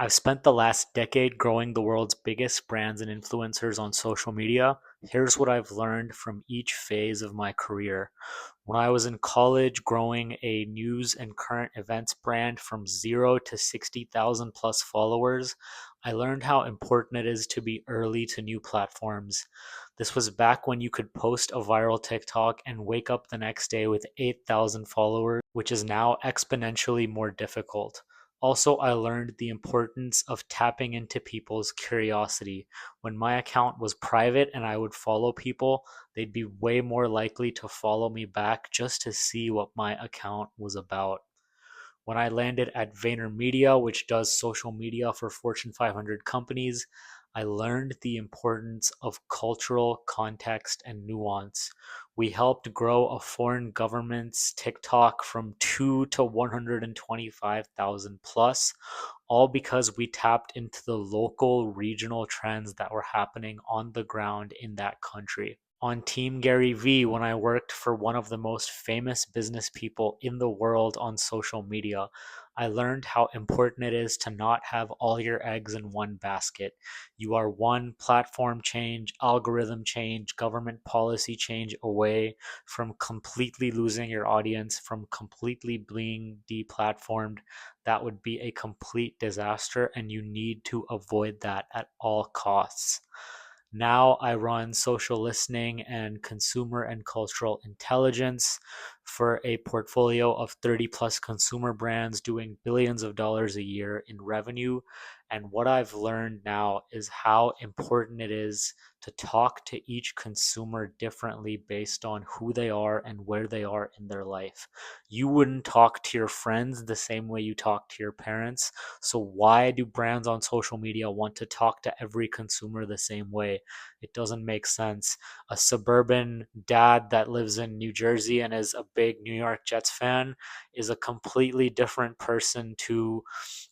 I've spent the last decade growing the world's biggest brands and influencers on social media. Here's what I've learned from each phase of my career. When I was in college, growing a news and current events brand from 0 to 60,000 plus followers, I learned how important it is to be early to new platforms. This was back when you could post a viral TikTok and wake up the next day with 8,000 followers, which is now exponentially more difficult. Also, I learned the importance of tapping into people's curiosity. When my account was private and I would follow people, they'd be way more likely to follow me back just to see what my account was about. When I landed at VaynerMedia, which does social media for Fortune 500 companies, I learned the importance of cultural context and nuance. We helped grow a foreign government's TikTok from 2 to 125,000 plus, all because we tapped into the local regional trends that were happening on the ground in that country. On Team GaryVee, when I worked for one of the most famous business people in the world on social media, I learned how important it is to not have all your eggs in one basket. You are one platform change, algorithm change, government policy change away from completely losing your audience, from completely being deplatformed. That would be a complete disaster, and you need to avoid that at all costs. Now I run social listening and consumer and cultural intelligence for a portfolio of 30 plus consumer brands doing billions of dollars a year in revenue. And what I've learned now is how important it is to talk to each consumer differently based on who they are and where they are in their life. You wouldn't talk to your friends the same way you talk to your parents. So, why do brands on social media want to talk to every consumer the same way? It doesn't make sense. A suburban dad that lives in New Jersey and is a big New York Jets fan is a completely different person to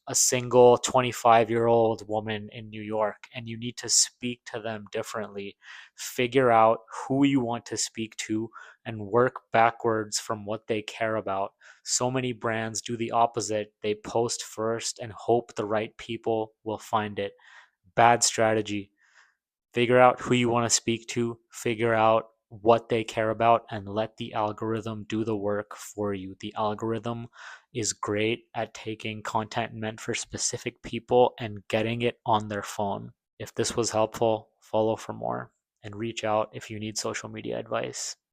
a single 25-year-old woman in New York, and you need to speak to them differently. Figure out who you want to speak to and work backwards from what they care about. So many brands do the opposite. They post first and hope the right people will find it. Bad strategy. Figure out who you want to speak to, figure out what they care about, and let the algorithm do the work for you. The algorithm is great at taking content meant for specific people and getting it on their phone. If this was helpful, follow for more and reach out if you need social media advice.